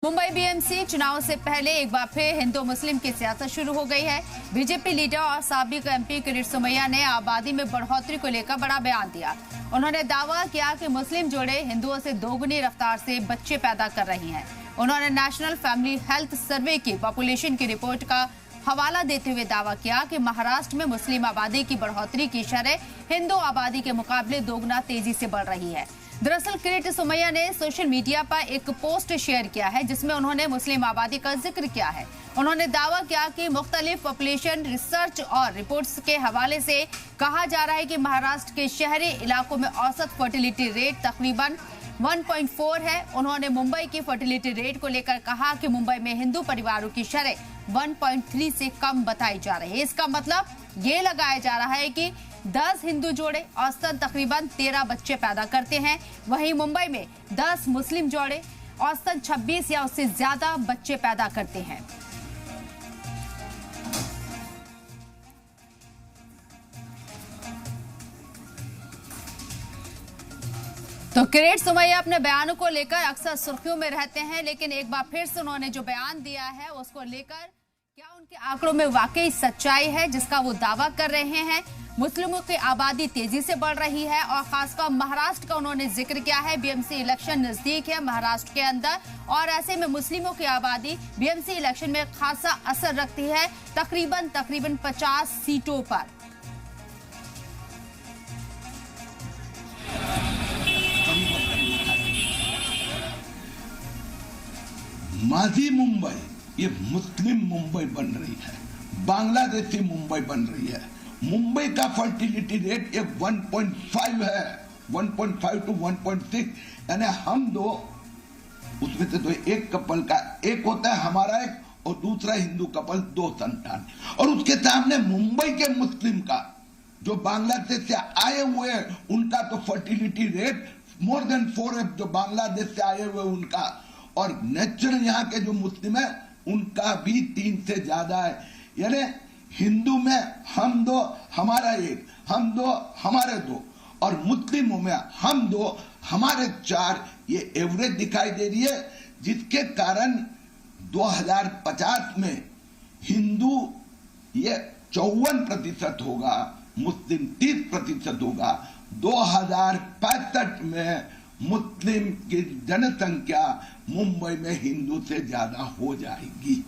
Mumbai BMC चुनाव से पहले एक बार फिर हिंदू मुस्लिम की सियासत शुरू हो गई है। बीजेपी लीडर और साबिक एमपी किरीट सोमैया ने आबादी में बढ़ोतरी को लेकर बड़ा बयान दिया। उन्होंने दावा किया कि मुस्लिम जोड़े हिंदुओं से दोगुनी रफ्तार से बच्चे पैदा कर रही हैं। उन्होंने नेशनल फैमिली हेल्थ सर्वे की पॉपुलेशन की रिपोर्ट का हवाला देते हुए दावा किया कि महाराष्ट्र में मुस्लिम आबादी की बढ़ोतरी की शरह हिंदू आबादी के मुकाबले दोगुना तेजी से बढ़ रही है। दरअसल किरीट सोमैया ने सोशल मीडिया पर एक पोस्ट शेयर किया है जिसमें उन्होंने मुस्लिम आबादी का जिक्र किया है। उन्होंने दावा किया कि मुख्तलिफ पॉपुलेशन रिसर्च और रिपोर्ट्स के हवाले से कहा जा रहा है कि महाराष्ट्र के शहरी इलाकों में औसत फर्टिलिटी रेट तकरीबन 1.4 है। उन्होंने मुंबई की फर्टिलिटी रेट को लेकर कहा कि मुंबई में हिंदू परिवारों की शरह 1.3 से कम बताई जा रही है। इसका मतलब ये लगाया जा रहा है कि 10 हिंदू जोड़े औसतन तकरीबन 13 बच्चे पैदा करते हैं। वहीं मुंबई में 10 मुस्लिम जोड़े औसतन 26 या उससे ज्यादा बच्चे पैदा करते हैं। तो किरीट सोमैया अपने बयानों को लेकर अक्सर सुर्खियों में रहते हैं, लेकिन एक बार फिर से उन्होंने जो बयान दिया है उसको लेकर क्या उनके आंकड़ों में वाकई सच्चाई है जिसका वो दावा कर रहे हैं। मुस्लिमों की आबादी तेजी से बढ़ रही है और खासकर महाराष्ट्र का उन्होंने जिक्र किया है। बीएमसी इलेक्शन नजदीक है महाराष्ट्र के अंदर और ऐसे में मुस्लिमों की आबादी बीएमसी इलेक्शन में खासा असर रखती है, तकरीबन 50 सीटों पर। माजी मुंबई ये मुस्लिम मुंबई बन रही है, बांग्लादेशी मुंबई बन रही है। मुंबई का फर्टिलिटी रेट एक 1.5 है, 1.5 to 1.6, यानी हम दो उसमें से तो एक कपल का एक होता है हमारा एक और दूसरा हिंदू कपल 2 संतान, और उसके सामने मुंबई के मुस्लिम का जो बांग्लादेश से आए हुए हैं उनका तो फर्टिलिटी रेट मोर देन 4 है, जो बांग्लादेश से आए हुए उनका, और नेचुरल यहाँ के जो मुस्लिम है उनका भी 3 से ज्यादा है। यानी हिंदू में हम 2 हमारा 1, हम 2 हमारे 2, और मुस्लिमों में हम 2 हमारे 4, ये एवरेज दिखाई दे रही है, जिसके कारण 2050 में हिंदू ये 54% होगा, मुस्लिम 30% होगा। 2065 में मुस्लिम की जनसंख्या मुंबई में हिंदू से ज्यादा हो जाएगी।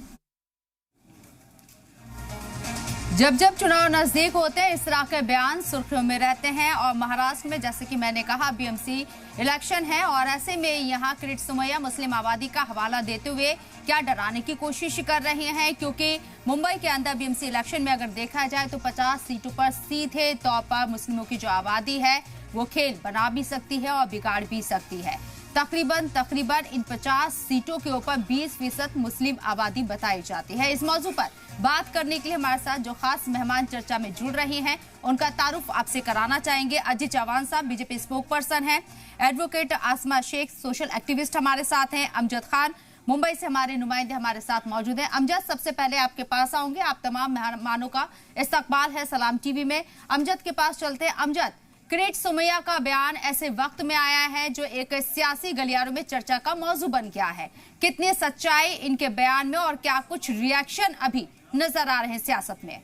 जब जब चुनाव नजदीक होते हैं इस तरह के बयान सुर्खियों में रहते हैं और महाराष्ट्र में जैसे कि मैंने कहा बीएमसी इलेक्शन है और ऐसे में यहाँ किरीट सोमैया मुस्लिम आबादी का हवाला देते हुए क्या डराने की कोशिश कर रहे हैं, क्योंकि मुंबई के अंदर बीएमसी इलेक्शन में अगर देखा जाए तो 50 सीटों पर सीधे तौर पर मुस्लिमों की जो आबादी है वो खेल बना भी सकती है और बिगाड़ भी सकती है। तकरीबन इन 50 सीटों के ऊपर 20% मुस्लिम आबादी बताई जाती है। इस मौजू पर बात करने के लिए हमारे साथ जो खास मेहमान चर्चा में जुड़ रहे हैं उनका तारुफ आपसे कराना चाहेंगे। अजीत चौहान साहब बीजेपी स्पोक पर्सन हैं, एडवोकेट आसमा शेख सोशल एक्टिविस्ट हमारे साथ हैं, अमजद खान मुंबई से हमारे नुमाइंदे हमारे साथ मौजूद हैं। अमजद, सबसे पहले आपके पास आऊंगे, आप तमाम मेहमानों का इस्तकबाल है सलाम टीवी में। अमजद के पास चलते हैं। अमजद, किरीट सोमैया का बयान ऐसे वक्त में आया है जो एक सियासी गलियारों में चर्चा का मौजू बन गया है, कितनी सच्चाई इनके बयान में और क्या कुछ रिएक्शन अभी नजर आ रहे हैं सियासत में?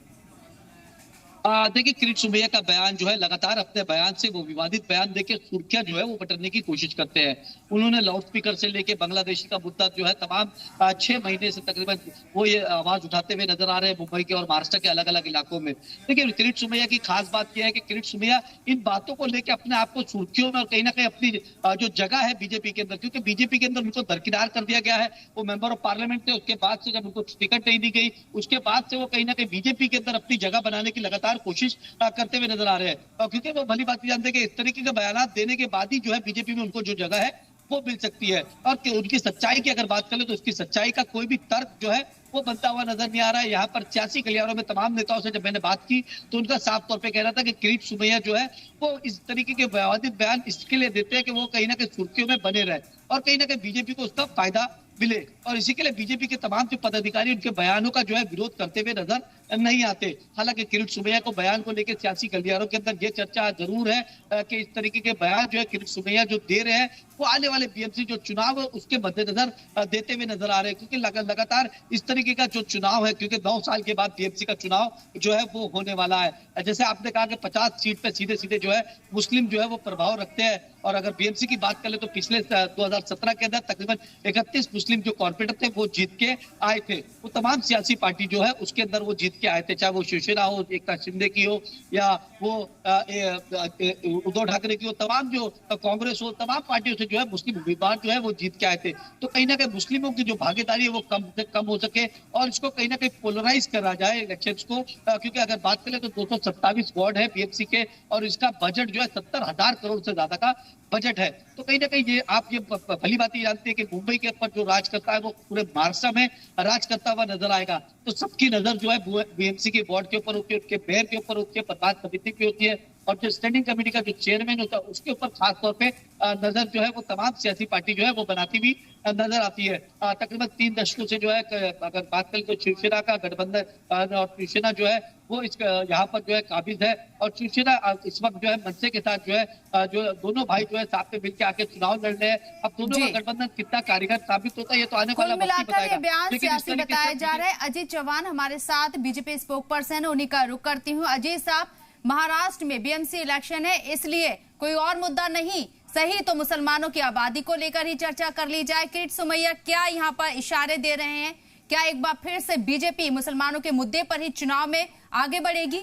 देखिए, किरीट सोमैया का बयान जो है लगातार अपने बयान से वो विवादित बयान देके सुर्खियां जो है वो बटरने की कोशिश करते हैं। उन्होंने लाउड स्पीकर से लेके बांग्लादेशी का मुद्दा जो है तमाम 6 महीने से तकरीबन वो ये आवाज उठाते हुए नजर आ रहे हैं मुंबई के और महाराष्ट्र के अलग अलग इलाकों में। देखिए, किरीट सोमैया की खास बात यह है कि किरीट सोमैया इन बातों को लेकर अपने आप को सुर्खियों में और कहीं ना कहीं अपनी जो जगह है बीजेपी के अंदर, क्योंकि बीजेपी के अंदर उनको दरकिनार कर दिया गया है। वो मेंबर ऑफ पार्लियामेंट थे, उसके बाद से जब उनको टिकट नहीं दी गई उसके बाद से वो कहीं ना कहीं बीजेपी के अंदर अपनी जगह बनाने की लगातार कोशिश करते हुए नजर आ रहे हैं, क्योंकि वो भली बात जानते हैं कि इस तरीके के बयान देने के बाद ही जो है बीजेपी में उनको जो जगह है वो मिल सकती है। और उनकी सच्चाई की अगर बात करें तो उसकी सच्चाई का कोई भी तर्क जो है वो बनता हुआ नजर नहीं आ रहा है। यहाँ पर सियासी गलियारों में तमाम नेताओं से जब मैंने बात की तो उनका साफ तौर पे कहना था कि किरीट सोमैया जो है वो इस तरीके के विवादित बयान इसके लिए देते हैं कि वो कहीं ना कहीं सुर्खियों में बने रहे और कहीं ना कहीं बीजेपी को उसका फायदा मिले, और इसी के लिए बीजेपी के तमाम जो पदाधिकारी उनके बयानों का जो है विरोध करते हुए नजर नहीं आते। हालांकि किरीट सोमैया को बयान को लेकर सियासी गलियारों के अंदर ये चर्चा जरूर है कि इस तरीके के बयान जो है किरीट सोमैया जो दे रहे हैं वो आने वाले बीएमसी जो चुनाव है उसके मद्देनजर देते हुए नजर आ रहे हैं, क्योंकि लगातार इस तरीके का जो चुनाव है, क्योंकि 9 साल के बाद बीएमसी का चुनाव जो है वो होने वाला है। जैसे आपने कहा कि 50 सीट पे सीधे सीधे जो है मुस्लिम जो है वो प्रभाव रखते हैं, और अगर बीएमसी की बात करें तो पिछले 2017 के अंदर तकरीबन 31 मुस्लिम जो कॉर्पोरेटर थे वो जीत के आए थे। वो तमाम सियासी पार्टी जो है उसके अंदर वो जीत के आए थे, चाहे वो शिवसेना हो, एकनाथ शिंदे की हो, या वो उद्धव ठाकरे की हो, तमाम जो कांग्रेस हो, तमाम पार्टियों से जो है मुस्लिम उम्मीदवार जो है वो जीत के आए थे। तो कहीं ना कहीं मुस्लिमों की जो भागीदारी है वो कम से कम हो सके और इसको कहीं ना कहीं पोलराइज करा जाए इलेक्शंस को, क्योंकि अगर बात करें तो 227 वार्ड है बीएमसी के और इसका बजट जो है 70,000 करोड़ से ज्यादा का बजट है। तो कहीं ना कहीं ये आप ये भली बात ही जानते हैं कि मुंबई के ऊपर जो राज करता है वो पूरे महाराष्ट्र में राज करता हुआ नजर आएगा। तो सबकी नजर जो है बीएमसी के बोर्ड के ऊपर होती है, उनके मेयर के ऊपर होती है, प्रधान समिति पे होती है, और जो स्टैंडिंग कमेटी का जो चेयरमैन होता है उसके ऊपर खास तौर पे नजर जो है वो तमाम सियासी पार्टी जो है वो बनाती हुई नजर आती है। तकरीबन 3 दशकों से जो है अगर बात करें तो शिवसेना का गठबंधन और शिवसेना जो है वो इस यहाँ पर जो है काबिज है, और शिवसेना इस वक्त जो है मनसे के साथ जो है जो दोनों भाई जो है साथ में मिलकर आके चुनाव लड़ रहे हैं। अब दोनों का गठबंधन कितना कारगर साबित होता है ये तो आने वाला वक्त ही बताएगा। ये बयान सियासी बताया जा रहा है। अजीत चौहान हमारे साथ बीजेपी स्पोक पर्सन, उन्हीं का रुख करती हूँ। अजीत साहब, महाराष्ट्र में बीएमसी इलेक्शन है, इसलिए कोई और मुद्दा नहीं, सही तो मुसलमानों की आबादी को लेकर ही चर्चा कर ली जाए। किरीट सोमैया क्या यहाँ पर इशारे दे रहे हैं? क्या एक बार फिर से बीजेपी मुसलमानों के मुद्दे पर ही चुनाव में आगे बढ़ेगी?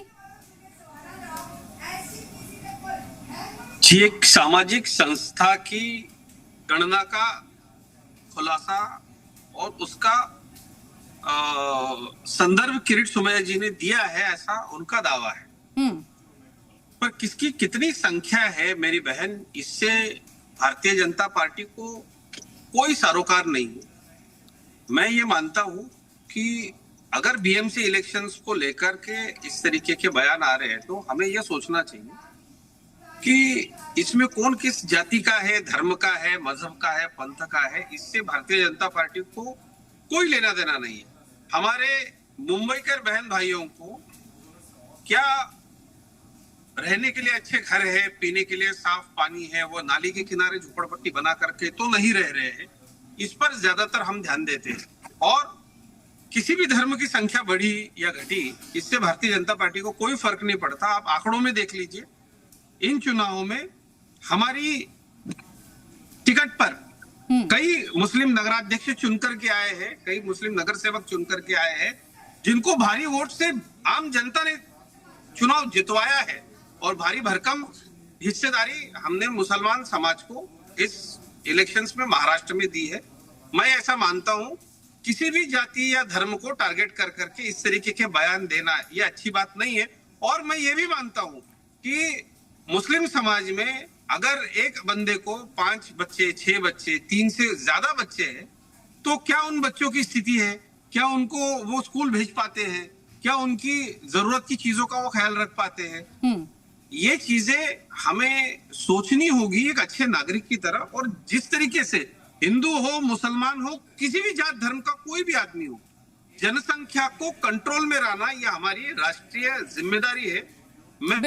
जी, एक सामाजिक संस्था की गणना का खुलासा और उसका संदर्भ किरीट सोमैया जी ने दिया है, ऐसा उनका दावा है। पर किसकी कितनी संख्या है मेरी बहन, इससे भारतीय जनता पार्टी को कोई सरोकार नहीं है। मैं ये मानता हूं कि अगर बीएमसी इलेक्शंस को लेकर के इस तरीके के बयान आ रहे हैं तो हमें यह सोचना चाहिए कि इसमें कौन किस जाति का है, धर्म का है, मजहब का है, पंथ का है, इससे भारतीय जनता पार्टी को कोई लेना देना नहीं है। हमारे मुंबईकर बहन भाइयों को क्या रहने के लिए अच्छे घर है, पीने के लिए साफ पानी है, वो नाली के किनारे झोपड़पट्टी बना करके तो नहीं रह रहे हैं, इस पर ज्यादातर हम ध्यान देते हैं। और किसी भी धर्म की संख्या बढ़ी या घटी, इससे भारतीय जनता पार्टी को कोई फर्क नहीं पड़ता। आप आंकड़ों में देख लीजिए, इन चुनावों में हमारी टिकट पर कई मुस्लिम नगराध्यक्ष चुनकर के आए हैं, कई मुस्लिम नगर सेवक चुनकर के आए हैं, जिनको भारी वोट से आम जनता ने चुनाव जितवाया है, और भारी भरकम हिस्सेदारी हमने मुसलमान समाज को इस इलेक्शंस में महाराष्ट्र में दी है। मैं ऐसा मानता हूं, किसी भी जाति या धर्म को टारगेट कर करके इस तरीके के बयान देना ये अच्छी बात नहीं है। और मैं ये भी मानता हूं कि मुस्लिम समाज में अगर एक बंदे को 5 बच्चे, 6 बच्चे, 3 से ज्यादा बच्चे हैं, तो क्या उन बच्चों की स्थिति है, क्या उनको वो स्कूल भेज पाते हैं, क्या उनकी जरूरत की चीजों का वो ख्याल रख पाते हैं? ये चीजें हमें सोचनी होगी एक अच्छे नागरिक की तरह। और जिस तरीके से हिंदू हो, मुसलमान हो, किसी भी जात धर्म का कोई भी आदमी हो, जनसंख्या को कंट्रोल में रहना यह हमारी राष्ट्रीय जिम्मेदारी है। मैं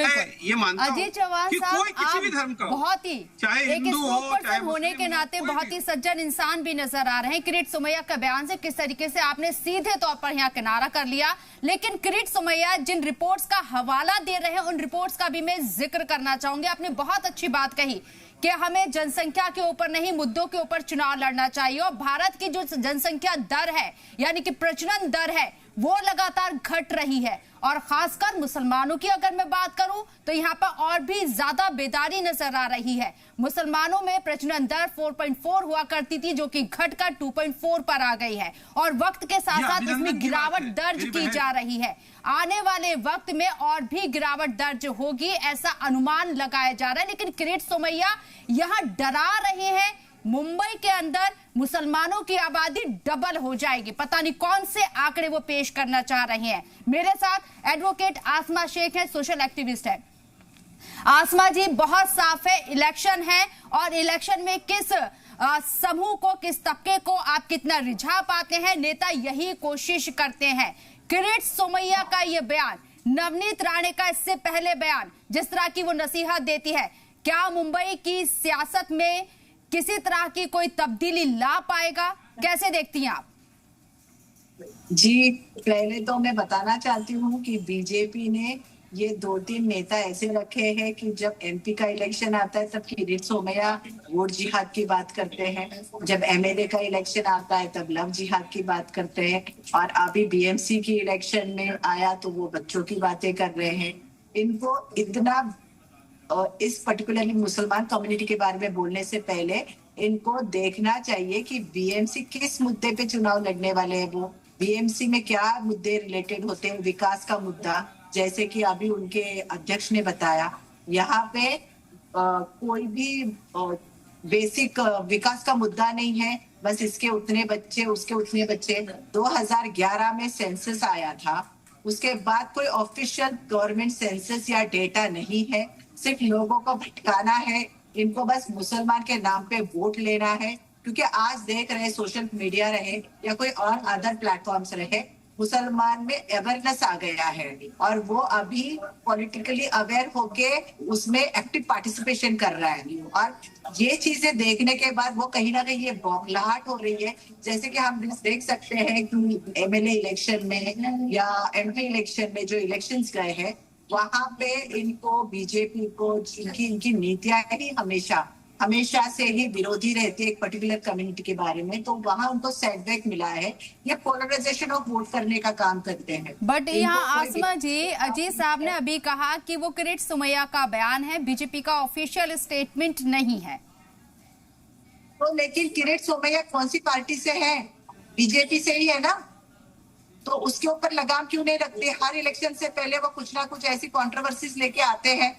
ये मानता हूं कि कोई किसी भी धर्म का बहुत ही चाहे हिंदू हो, चाहे होने के नाते बहुत ही सज्जन इंसान भी नजर आ रहे हैं। किरीट सोमैया का बयान से किस तरीके से आपने सीधे तौर पर यहाँ किनारा कर लिया, लेकिन किरीट सोमैया जिन रिपोर्ट्स का हवाला दे रहे हैं उन रिपोर्ट्स का भी मैं जिक्र करना चाहूंगी। आपने बहुत अच्छी बात कही कि हमें जनसंख्या के ऊपर नहीं, मुद्दों के ऊपर चुनाव लड़ना चाहिए। और भारत की जो जनसंख्या दर है, यानी कि प्रजनन दर है, वो लगातार घट रही है। और खासकर मुसलमानों की अगर मैं बात करूं तो यहाँ पर और भी ज्यादा बेदारी नजर आ रही है। मुसलमानों में प्रजनन दर 4.4 हुआ करती थी, जो कि घटकर 2.4 पर आ गई है, और वक्त के साथ साथ इसमें गिरावट दर्ज की जा रही है। आने वाले वक्त में और भी गिरावट दर्ज होगी, ऐसा अनुमान लगाया जा रहा है। लेकिन किरीट सोमैया यहाँ डरा रहे हैं, मुंबई के अंदर मुसलमानों की आबादी डबल हो जाएगी। पता नहीं कौन से आंकड़े वो पेश करना चाह रहे हैं। मेरे साथ एडवोकेट आसमा शेख है, सोशल एक्टिविस्ट है। आसमा जी, बहुत साफ है, इलेक्शन है, और इलेक्शन में किस समूह को, किस तबके को आप कितना रिझा पाते हैं, नेता यही कोशिश करते हैं। किरीट सोमैया का ये बयान, नवनीत राणे का इससे पहले बयान, जिस तरह की वो नसीहत देती है, क्या मुंबई की सियासत में किसी तरह की कोई तब्दीली ला पाएगा? कैसे देखती हैं आप? जी, पहले तो मैं बताना चाहती हूँ कि बीजेपी ने ये 2-3 नेता ऐसे रखे हैं कि जब एमपी का इलेक्शन आता है तब किरीट सोमैया वोट जिहाद की बात करते हैं, जब एमएलए का इलेक्शन आता है तब लव जिहाद की बात करते हैं, और अभी बीएमसी की इलेक्शन में आया तो वो बच्चों की बातें कर रहे हैं। इनको इतना इस पर्टिकुलरली मुसलमान कम्युनिटी के बारे में बोलने से पहले इनको देखना चाहिए कि बीएमसी किस मुद्दे पे चुनाव लड़ने वाले हैं। वो बीएमसी में क्या मुद्दे रिलेटेड होते हैं, विकास का मुद्दा, जैसे कि अभी उनके अध्यक्ष ने बताया, यहाँ पे कोई भी बेसिक विकास का मुद्दा नहीं है, बस इसके उतने बच्चे उसके उतने बच्चे। 2011 में सेंसस आया था, उसके बाद कोई ऑफिशियल गवर्नमेंट सेंसस या डेटा नहीं है, सिर्फ लोगों को भटकाना है, इनको बस मुसलमान के नाम पे वोट लेना है। क्योंकि आज देख रहे सोशल मीडिया रहे या कोई और अदर प्लेटफॉर्म्स रहे, मुसलमान में अवेयरनेस आ गया है और वो अभी पॉलिटिकली अवेयर होके उसमें एक्टिव पार्टिसिपेशन कर रहा है। और ये चीजें देखने के बाद वो कहीं ना कहीं ये बौखलाहट हो रही है। जैसे कि हम देख सकते हैं कि एमएलए इलेक्शन में या एमपी इलेक्शन में जो इलेक्शंस गए हैं वहां पे इनको बीजेपी को इनकी नीतियां ही हमेशा से ही विरोधी रहती है एक पर्टिकुलर कम्युनिटी के बारे में, तो वहां उनको सेटबैक मिला है। ये पोलराइजेशन ऑफ वोट करने का काम करते हैं। बट यहाँ आसमा जी, अजीत साहब ने अभी कहा कि वो किरीट सोमैया का बयान है, बीजेपी का ऑफिशियल स्टेटमेंट नहीं है। तो लेकिन किरीट सोमैया कौन सी पार्टी से है? बीजेपी से ही है ना, तो उसके ऊपर लगाम क्यों नहीं रखते? हर इलेक्शन से पहले वो कुछ ना कुछ ऐसी कंट्रोवर्सीज लेके आते हैं।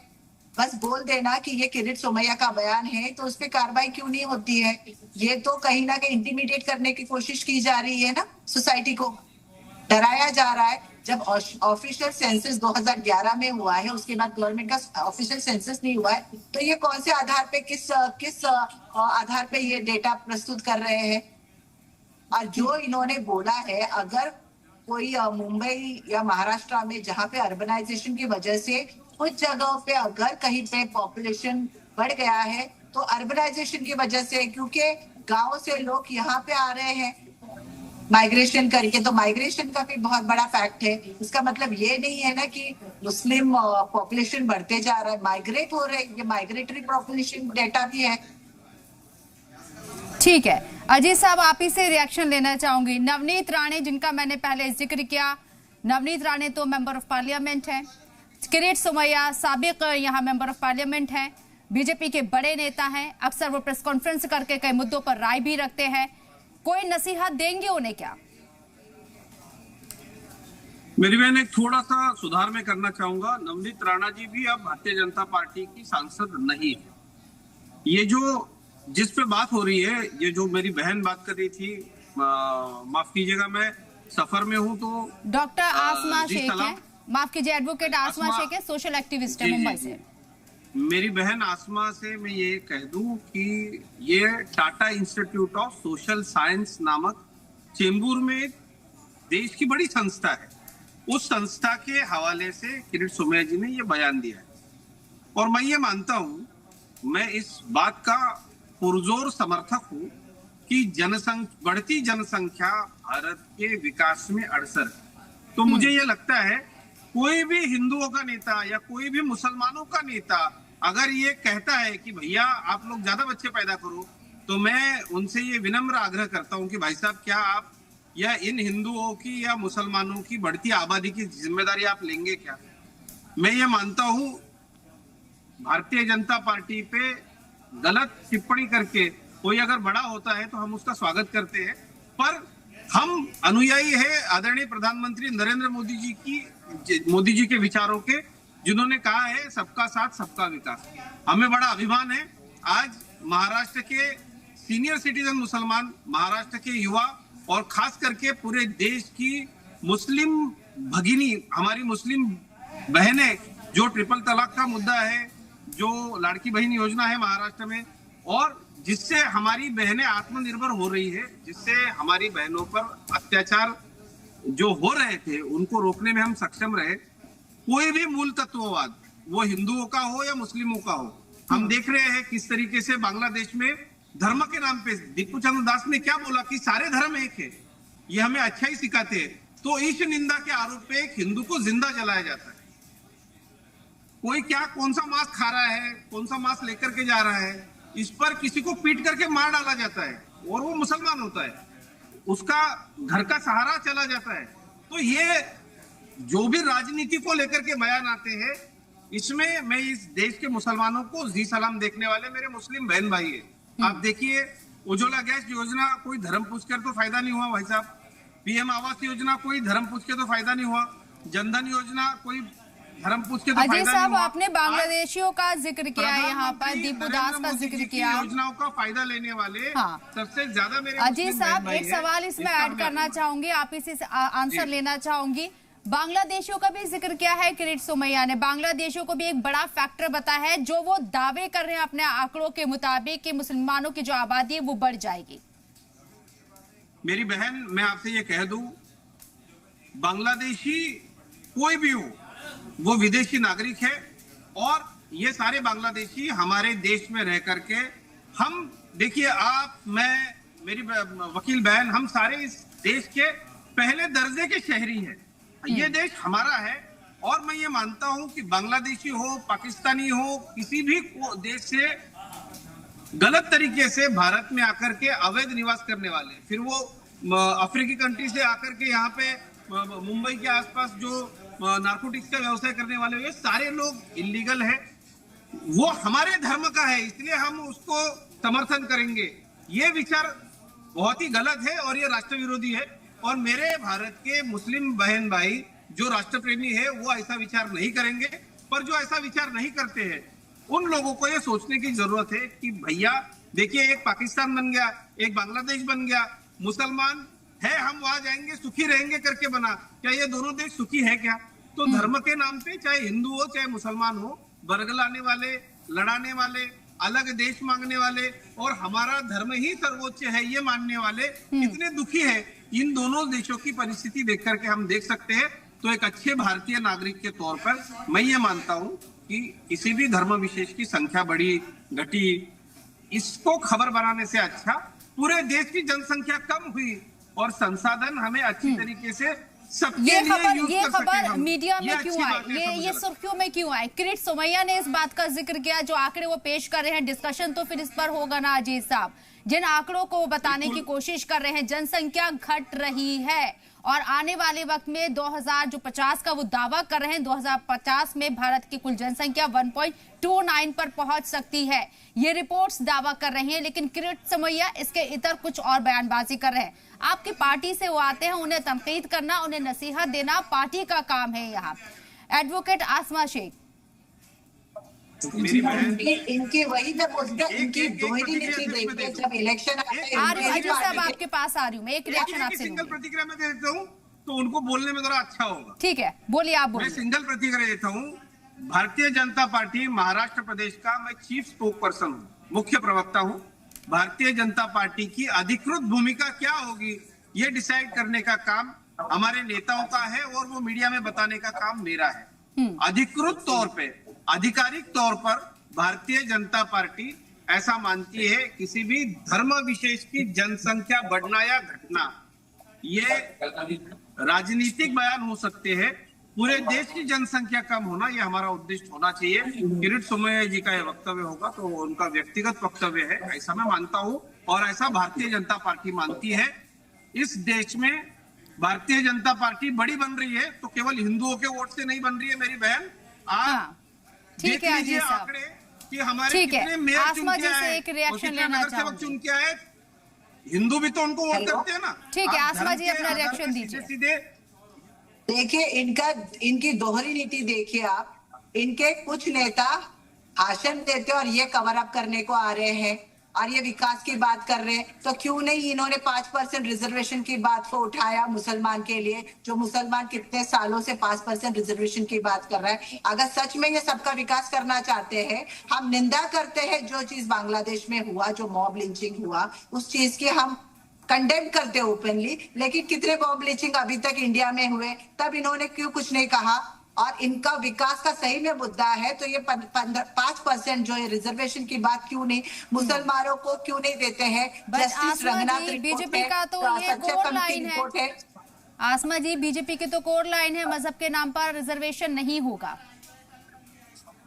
बस बोल देना कि ये किरीट सोमैया का बयान है तो उस पर कार्रवाई क्यों नहीं होती है? ये तो कहीं ना कहीं इंटिमिडेट करने की कोशिश की जा रही है ना, सोसाइटी को डराया जा रहा है। जब ऑफिशियल सेंसस 2011 में हुआ है, उसके बाद गवर्नमेंट का ऑफिशियल सेंसस नहीं हुआ है, तो ये कौन से आधार पे किस आधार पे ये डेटा प्रस्तुत कर रहे हैं? और जो इन्होंने बोला है, अगर कोई मुंबई या महाराष्ट्र में जहाँ पे अर्बनाइजेशन की वजह से कुछ जगहों पे अगर कहीं पे पॉपुलेशन बढ़ गया है तो अर्बनाइजेशन की वजह से, क्योंकि गांव से लोग यहाँ पे आ रहे हैं माइग्रेशन करके, तो माइग्रेशन का भी बहुत बड़ा फैक्ट है। इसका मतलब ये नहीं है ना कि मुस्लिम पॉपुलेशन बढ़ते जा रहा है, माइग्रेट हो रहे हैं, ये माइग्रेटरी पॉपुलेशन डेटा भी है। ठीक है अजीत साहब, आप ही से रिएक्शन लेना चाहूंगी। नवनीत राणे, जिनका मैंने पहले जिक्र किया, नवनीत राणे तो मेंबर ऑफ पार्लियामेंट है, किरीट सोमैया साबिक यहाँ मेंबर ऑफ पार्लियामेंट है, बीजेपी के बड़े नेता हैं, अक्सर वो प्रेस कॉन्फ्रेंस करके कई मुद्दों पर राय भी रखते हैं, कोई नसीहत देंगे उन्हें क्या? मेरी बहन, एक थोड़ा सा सुधार में करना चाहूंगा। नवनीत राणा जी भी अब भारतीय जनता पार्टी की सांसद नहीं है। ये जो जिस पे बात हो रही है, ये जो मेरी बहन बात कर रही थी, माफ कीजिएगा मैं सफर में हूँ, तो डॉक्टर आसमा शेख है, माफ कीजिए, एडवोकेट आसमा शेख है, सोशल एक्टिविस्ट है मुंबई से। मेरी बहन आसमा से मैं ये कह दूं कि ये Tata institute of social science नामक चेंबूर में देश की बड़ी संस्था है, उस संस्था के हवाले से किरीट सोमैया जी ने ये बयान दिया है। और मैं ये मानता हूं, मैं इस बात का पुरजोर समर्थक हूं कि बढ़ती जनसंख्या भारत के विकास में अड़सर है। तो मुझे ये लगता है कोई भी हिंदुओं का नेता या कोई भी मुसलमानों का नेता अगर ये कहता है कि भैया आप लोग ज्यादा बच्चे पैदा करो, तो मैं उनसे ये विनम्र आग्रह करता हूं कि भाई साहब, क्या आप या इन हिंदुओं की या मुसलमानों की बढ़ती आबादी की जिम्मेदारी आप लेंगे क्या? मैं ये मानता हूं भारतीय जनता पार्टी पे गलत टिप्पणी करके कोई अगर बड़ा होता है तो हम उसका स्वागत करते हैं, पर हम अनुयायी है आदरणीय प्रधानमंत्री नरेंद्र मोदी जी के विचारों के, जिन्होंने कहा है सबका साथ सबका विकास। हमें बड़ा अभिमान है आज महाराष्ट्र के सीनियर सिटीजन मुसलमान, महाराष्ट्र के युवा और खास करके पूरे देश की मुस्लिम भगिनी, हमारी मुस्लिम बहनें, जो ट्रिपल तलाक का मुद्दा है, जो लाड़की बहन योजना है महाराष्ट्र में, और जिससे हमारी बहनें आत्मनिर्भर हो रही है, जिससे हमारी बहनों पर अत्याचार जो हो रहे थे उनको रोकने में हम सक्षम रहे। कोई भी मूल तत्ववाद, वो हिंदुओं का हो या मुस्लिमों का हो, हम देख रहे हैं किस तरीके से बांग्लादेश में धर्म के नाम पे दीपू चंद्र दास ने क्या बोला कि सारे धर्म एक है, ये हमें अच्छा ही सिखाते हैं। तो ईश निंदा के आरोप पे एक हिंदू को जिंदा जलाया जाता है। कोई क्या कौन सा मांस खा रहा है, कौन सा मांस लेकर के जा रहा है, इस पर किसी को पीट करके मार डाला जाता है और वो मुसलमान होता है, उसका घर का सहारा चला जाता है। तो ये जो भी राजनीति को लेकर के बयान आते हैं, इसमें मैं इस देश के मुसलमानों को जी सलाम देखने वाले मेरे मुस्लिम बहन भाई है। आप देखिए, उज्ज्वला गैस योजना कोई धर्म पूछ कर तो फायदा नहीं हुआ भाई साहब, पीएम आवास योजना कोई धर्म पूछ के तो फायदा नहीं हुआ, जनधन योजना कोई धर्म पूछ के तो अजय साहब, आपने बांग्लादेशियों का जिक्र किया है, यहाँ पर दीपू दास का जिक्र किया, योजनाओं का फायदा लेने वाले सबसे ज्यादा मेरे अजय साहब एक सवाल इसमें ऐड करना चाहूंगी, आप इसी से आंसर लेना चाहूंगी। बांग्लादेशियों का भी जिक्र किया है किरीट सोमैया ने, बांग्लादेशियों को भी एक बड़ा फैक्टर बताया है, जो वो दावे कर रहे हैं अपने आंकड़ों के मुताबिक कि मुसलमानों की जो आबादी है वो बढ़ जाएगी। मेरी बहन, मैं आपसे ये कह दूं, बांग्लादेशी कोई भी हो वो विदेशी नागरिक है, और ये सारे बांग्लादेशी हमारे देश में रह करके, हम देखिए, आप, मैं, मेरी वकील बहन, हम सारे इस देश के पहले दर्जे के शहरी हैं। ये देश हमारा है, और मैं ये मानता हूं कि बांग्लादेशी हो, पाकिस्तानी हो, किसी भी देश से गलत तरीके से भारत में आकर के अवैध निवास करने वाले, फिर वो अफ्रीकी कंट्री से आकर के यहाँ पे मुंबई के आसपास जो नारकोटिक्स का व्यवसाय करने वाले, ये सारे लोग इलीगल है। वो हमारे धर्म का है, इसलिए हम उसको समर्थन करेंगे। ये विचार बहुत ही गलत है और ये राष्ट्र विरोधी है, और मेरे भारत के मुस्लिम बहन भाई जो राष्ट्र प्रेमी है वो ऐसा विचार नहीं करेंगे। पर जो ऐसा विचार नहीं करते हैं, उन लोगों को ये सोचने की जरूरत है कि भैया देखिए, एक पाकिस्तान बन गया, एक बांग्लादेश बन गया, मुसलमान है, हम वहां जाएंगे सुखी रहेंगे करके बना, क्या ये दोनों देश सुखी है क्या? तो धर्म के नाम पे, चाहे हिंदू हो चाहे मुसलमान हो, बरगलाने वाले, लड़ाने वाले, अलग देश मांगने वाले और हमारा धर्म ही सर्वोच्च है ये मानने वाले कितने दुखी है। इन दोनों देशों की परिस्थिति देख करके हम देख सकते हैं। तो एक अच्छे भारतीय नागरिक के तौर पर मैं ये मानता हूं कि किसी भी धर्म विशेष की संख्या बढ़ी घटी, इसको खबर बनाने से अच्छा पूरे देश की जनसंख्या कम हुई और संसाधन हमें अच्छी तरीके से ये खबर मीडिया में क्यों आई, ये सुर्खियों में क्यों आई? किरीट सोमैया ने इस बात का जिक्र किया, जो आंकड़े वो पेश कर रहे हैं, डिस्कशन तो फिर इस पर होगा ना अजीत साहब। जिन आंकड़ों को वो बताने की कोशिश कर रहे हैं, जनसंख्या घट रही है और आने वाले वक्त में 2050 का वो दावा कर रहे हैं, 2050 में भारत की कुल जनसंख्या 1.29 पर पहुंच सकती है, ये रिपोर्ट्स दावा कर रही हैं। लेकिन किरीट सोमैया इसके इतर कुछ और बयानबाजी कर रहे हैं। आपकी पार्टी से वो आते हैं, उन्हें तनकीद करना, उन्हें नसीहत देना पार्टी का काम है। यहाँ एडवोकेट आसमा शेख, इनकी वही मैं बोलता, इनकी दोहरी नीति देखते जब इलेक्शन साहब आपके पास आ रही हूँ मैं, एक रिएक्शन आपसे सिंगल प्रतिक्रिया में देता हूँ तो उनको बोलने में थोड़ा अच्छा होगा। ठीक है, बोलिए आप बोलिए। मैं सिंगल प्रतिक्रिया देता हूँ। भारतीय जनता पार्टी महाराष्ट्र प्रदेश का मैं चीफ स्पोक पर्सन हूँ, मुख्य प्रवक्ता हूँ। भारतीय जनता पार्टी की अधिकृत भूमिका क्या होगी ये डिसाइड करने का काम हमारे नेताओं का है और वो मीडिया में बताने का काम मेरा है। अधिकृत तौर पे, आधिकारिक तौर पर भारतीय जनता पार्टी ऐसा मानती है किसी भी धर्म विशेष की जनसंख्या बढ़ना या घटना ये राजनीतिक बयान हो सकते हैं, पूरे देश की जनसंख्या कम होना ये हमारा उद्देश्य होना चाहिए। किरीट सोमैया जी का ये वक्तव्य होगा तो उनका व्यक्तिगत वक्तव्य है, ऐसा मैं मानता हूं और ऐसा भारतीय जनता पार्टी मानती है। इस देश में भारतीय जनता पार्टी बड़ी बन रही है तो केवल हिंदुओं के वोट से नहीं बन रही है मेरी बहन। आप देख लीजिए आंकड़े कि हमारे कितने मेयर चुन के आए, नगर चुन के आए, हिंदू भी तो उनको वोट करते हैं ना। ठीक है, आसमा जी अपना रिएक्शन दीजिए। सीधे देखिए, इनकी दोहरी नीति देखिए आप। इनके कुछ नेता भाषण देते और ये कवर अप करने को आ रहे हैं और ये विकास की बात कर रहे हैं, तो क्यों नहीं इन्होंने 5% रिजर्वेशन की बात को उठाया मुसलमान के लिए, जो मुसलमान कितने सालों से 5% रिजर्वेशन की बात कर रहा है। अगर सच में ये सबका विकास करना चाहते हैं, हम निंदा करते हैं जो चीज बांग्लादेश में हुआ, जो मॉब लिंचिंग हुआ, उस चीज की हम कंडेम करते ओपनली, लेकिन कितने बॉम्ब ब्लीचिंग अभी तक इंडिया में हुए, तब इन्होंने क्यों कुछ नहीं कहा? और इनका विकास का सही में मुद्दा है तो ये 5% जो है रिजर्वेशन की बात क्यों नहीं, मुसलमानों को क्यों नहीं देते हैं? जस्टिस रंगनाथ बीजेपी का तो ये कोर लाइन है। आसमा जी, बीजेपी की तो कोर लाइन है, मजहब के नाम पर रिजर्वेशन नहीं होगा।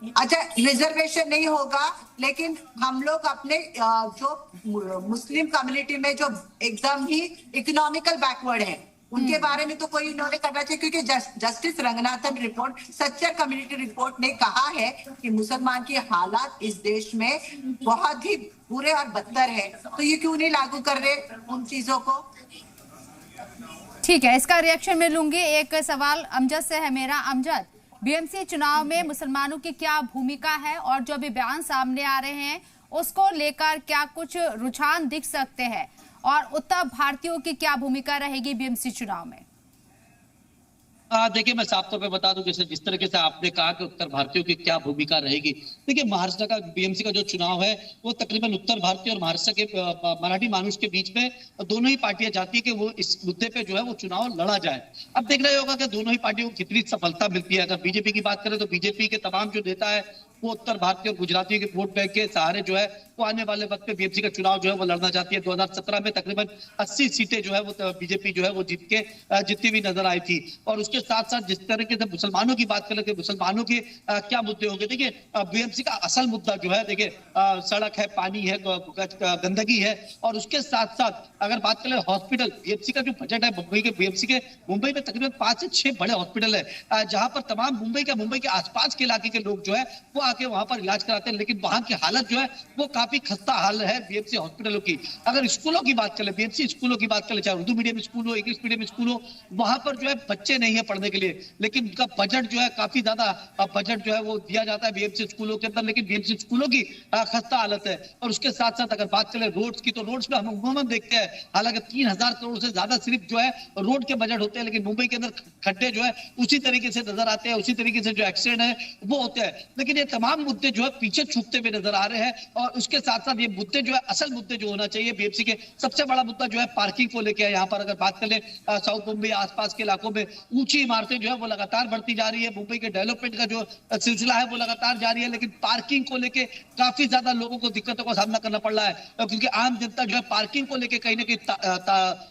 अच्छा, रिजर्वेशन नहीं होगा, लेकिन हम लोग अपने जो मुस्लिम कम्युनिटी में जो एकदम ही इकोनॉमिकल बैकवर्ड है उनके बारे में तो कोई इन्होंने करना चाहिए, क्योंकि जस्टिस रंगनाथन रिपोर्ट, सच्चा कम्युनिटी रिपोर्ट ने कहा है कि मुसलमान की हालात इस देश में बहुत ही बुरे और बदतर है, तो ये क्यों नहीं लागू कर रहे उन चीजों को? ठीक है, इसका रिएक्शन मैं लूंगी। एक सवाल अमजद से है मेरा। अमजद, बीएमसी चुनाव में मुसलमानों की क्या भूमिका है और जो भी बयान सामने आ रहे हैं उसको लेकर क्या कुछ रुझान दिख सकते हैं, और उत्तर भारतीयों की क्या भूमिका रहेगी बीएमसी चुनाव में? देखिए, मैं साफ तौर पे बता दूं, जैसे जिस तरीके से आपने कहा कि उत्तर भारतीयों की क्या भूमिका रहेगी। देखिए, महाराष्ट्र का बीएमसी का जो चुनाव है वो तकरीबन उत्तर भारतीय और महाराष्ट्र के मराठी मानुष के बीच में दोनों ही पार्टियां चाहती है कि वो इस मुद्दे पे जो है वो चुनाव लड़ा जाए। अब देखना ही होगा कि दोनों ही पार्टियों को कितनी सफलता मिलती है। अगर बीजेपी की बात करें तो बीजेपी के तमाम जो नेता है वो उत्तर भारतीय और गुजरातियों के वोट बैंक के सहारे जो है वो आने वाले वक्त में बीएमसी का चुनाव जो है वो लड़ना चाहती है। 2017 में तकरीबन 80 सीटें जो है वो बीजेपी जो है वो जीतती हुई नजर आई थी। और उसके साथ साथ जिस तरीके से मुसलमानों की बात करें तो मुसलमानों के क्या मुद्दे होंगे? देखिए, बीएमसी का असल मुद्दा जो है, देखिए, सड़क है, पानी है, गंदगी है, और उसके साथ साथ अगर बात करें हॉस्पिटल, बीएमसी का जो बजट है मुंबई में तकरीबन 5 से 6 बड़े हॉस्पिटल है जहां पर तमाम मुंबई के आसपास के इलाके के लोग जो है वो आके वहां पर इलाज कराते हैं, लेकिन वहां की हालत जो है वो काफी खस्ता हाल है बीएमसी हॉस्पिटलों की। अगर स्कूलों की बात करें, बीएमसी स्कूलों की बात करें, चाहे उर्दू मीडियम स्कूल हो, इंग्लिश मीडियम स्कूल हो, वहां पर जो है बच्चे नहीं है पढ़ने के लिए, लेकिन उनका बजट जो है काफी ज्यादा बजट जो है वो दिया जाता है बीएमसी स्कूलों के अंदर, लेकिन बीएमसी स्कूलों की खस्ता हालत है। और उसके साथ साथ अगर बात करें रोड्स की, तो रोड्स में हम अमूमन देखते हैं, हालांकि 3000 करोड़ से ज्यादा सिर्फ जो है रोड के बजट होते हैं, लेकिन मुंबई के अंदर खड्डे जो है उसी तरीके से नजर आते हैं, उसी तरीके से जो एक्सीडेंट है वो होते हैं। लेकिन ये तमाम मुद्दे जो है पीछे छूटते हुए नजर आ रहे हैं। और उसके साथ साथ ये मुद्दे जो है, असल मुद्दे जो होना चाहिए बीएमसी के, सबसे बड़ा मुद्दा जो है पार्किंग को लेकर है। यहाँ पर अगर बात करें साउथ मुंबई आसपास के इलाकों में ऊंची इमारतें जो है वो लगातार बढ़ती जा रही है, मुंबई के डेवलपमेंट का जो सिलसिला है वो लगातार जारी है, लेकिन पार्किंग को लेकर काफी ज्यादा लोगों को दिक्कतों का सामना करना पड़ रहा है, क्योंकि आम जनता जो है पार्किंग को लेकर कहीं ना कहीं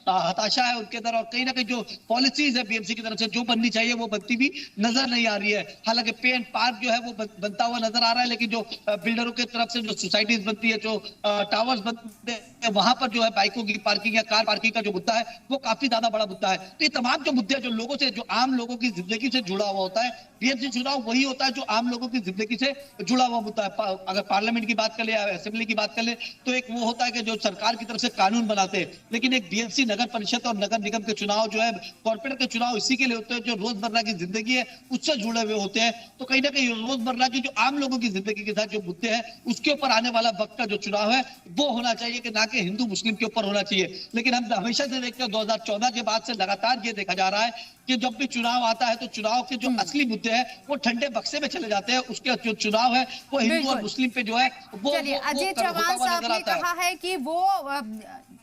हताशा है उनके अंदर, और कहीं ना कहीं जो पॉलिसीज है बीएमसी की तरफ से जो बननी चाहिए वो बनती भी नजर नहीं आ रही है। हालांकि पे एंड पार्क जो है वो बनता हुआ नजर आ रहा है, लेकिन जो बिल्डरों की तरफ से जो सोसाइटीज बनती है, जो टावर्स बनते हैं, वहां पर जो है बाइकों की पार्किंग या कार पार्किंग का जो मुद्दा है वो काफी ज्यादा बड़ा मुद्दा है। तो ये तमाम जो मुद्दे जो लोगों से, जो आम लोगों की जिंदगी से जुड़ा हुआ होता है, बीएमसी चुनाव वही होता है जो आम लोगों की जिंदगी से जुड़ा हुआ मुद्दा है। अगर पार्लियामेंट की बात कर ले या असेंबली की बात कर ले तो एक वो होता है कि जो सरकार की तरफ से कानून बनाते हैं, लेकिन एक बीएमसी नगर परिषद और नगर निगम के चुनाव जो है, कॉर्पोरेट के चुनाव इसी के लिए होते हैं जो रोजमर्रा की जिंदगी है उससे जुड़े हुए होते हैं। तो कहीं ना कहीं रोजमर्रा की जो आम लोगों की जिंदगी के साथ जो मुद्दे हैं उसके ऊपर आने वाला वक्त का जो चुनाव है वो होना चाहिए, कि ना कि हिंदू मुस्लिम के ऊपर होना चाहिए। लेकिन हम हमेशा से देखते हैं 2014 के बाद से लगातार ये देखा जा रहा है कि जब भी चुनाव आता है तो चुनाव के जो असली मुद्दे हैं वो ठंडे बक्से में चले जाते हैं, उसके जो चुनाव है वो हिंदू और मुस्लिम पे जो है वो अजय चौहान साहब ने कहा है कि वो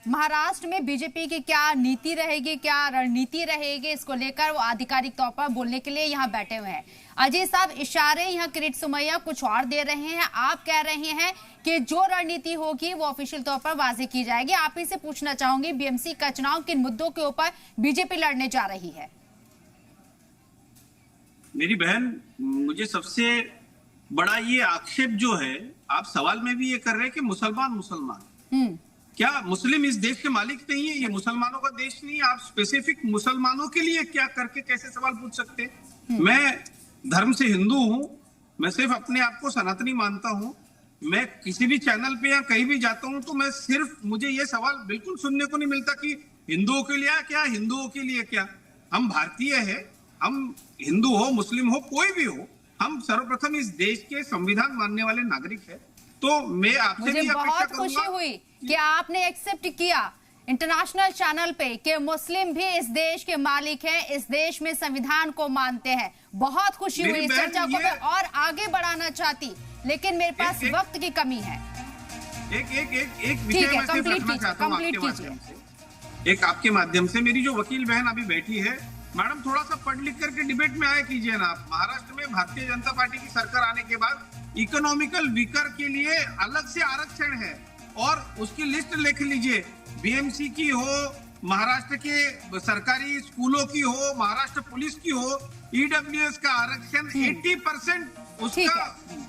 महाराष्ट्र में बीजेपी की क्या नीति रहेगी, क्या रणनीति रहेगी, इसको लेकर वो आधिकारिक तौर पर बोलने के लिए यहाँ बैठे हुए हैं। अजय साहब, इशारे यहाँ किरीट सोमैया कुछ और दे रहे हैं, आप कह रहे हैं कि जो रणनीति होगी वो ऑफिशियल तौर पर वाजे की जाएगी। आप ही से पूछना चाहूंगी, बीएमसी का चुनाव किन मुद्दों के ऊपर बीजेपी लड़ने जा रही है? मेरी बहन, मुझे सबसे बड़ा ये आक्षेप जो है, आप सवाल में भी ये कर रहे हैं कि मुसलमान क्या मुस्लिम इस देश के मालिक नहीं है? ये मुसलमानों का देश नहीं है? आप स्पेसिफिक मुसलमानों के लिए क्या करके कैसे सवाल पूछ सकते हैं? मैं धर्म से हिंदू हूं, मैं सिर्फ अपने आप को सनातनी मानता हूं। मैं किसी भी चैनल पे या कहीं भी जाता हूं तो मैं सिर्फ, मुझे ये सवाल बिल्कुल सुनने को नहीं मिलता कि हिंदुओं के लिए क्या, हिंदुओं के लिए क्या। हम भारतीय है, हम हिंदू हो, मुस्लिम हो, कोई भी हो, हम सर्वप्रथम इस देश के संविधान मानने वाले नागरिक है। तो मैं आपसे भी बहुत खुशी हुई कि आपने एक्सेप्ट किया इंटरनेशनल चैनल पे कि मुस्लिम भी इस देश के मालिक हैं, इस देश में संविधान को मानते हैं। बहुत खुशी हुई। इस चर्चा को मैं और आगे बढ़ाना चाहती, लेकिन मेरे पास वक्त की कमी है। एक विषय मैं सिर्फ रखना चाहता हूं आपके माध्यम से। एक आपके माध्यम से मेरी जो वकील बहन अभी बैठी है, मैडम थोड़ा सा पढ़ लिख करके डिबेट में आया कीजिए ना आप। महाराष्ट्र में भारतीय जनता पार्टी की सरकार आने के बाद इकोनॉमिकल वीकर के लिए अलग से आरक्षण है और उसकी लिस्ट लिख लीजिए। बीएमसी की हो, महाराष्ट्र के सरकारी स्कूलों की हो, महाराष्ट्र पुलिस की हो, ईडब्ल्यूएस का आरक्षण 80% उसका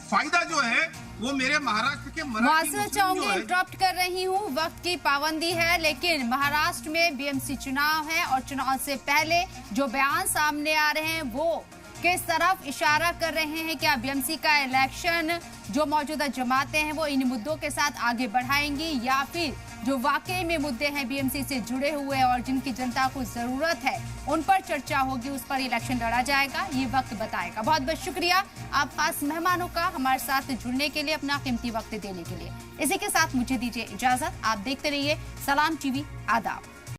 फायदा जो है वो मेरे महाराष्ट्र के मुआस्सर चाहूंगी, इंटरप्ट कर रही हूँ, वक्त की पाबंदी है, लेकिन महाराष्ट्र में बीएमसी चुनाव है और चुनाव से पहले जो बयान सामने आ रहे हैं वो किस तरफ इशारा कर रहे हैं? क्या बीएमसी का इलेक्शन जो मौजूदा जमातें हैं वो इन मुद्दों के साथ आगे बढ़ाएंगी या फिर जो वाकई में मुद्दे हैं बीएमसी से जुड़े हुए और जिनकी जनता को जरूरत है उन पर चर्चा होगी, उस पर इलेक्शन लड़ा जाएगा? ये वक्त बताएगा। बहुत बहुत शुक्रिया आप खास मेहमानों का हमारे साथ जुड़ने के लिए, अपना कीमती वक्त देने के लिए। इसी के साथ मुझे दीजिए इजाजत। आप देखते रहिए सलाम टीवी। आदाब।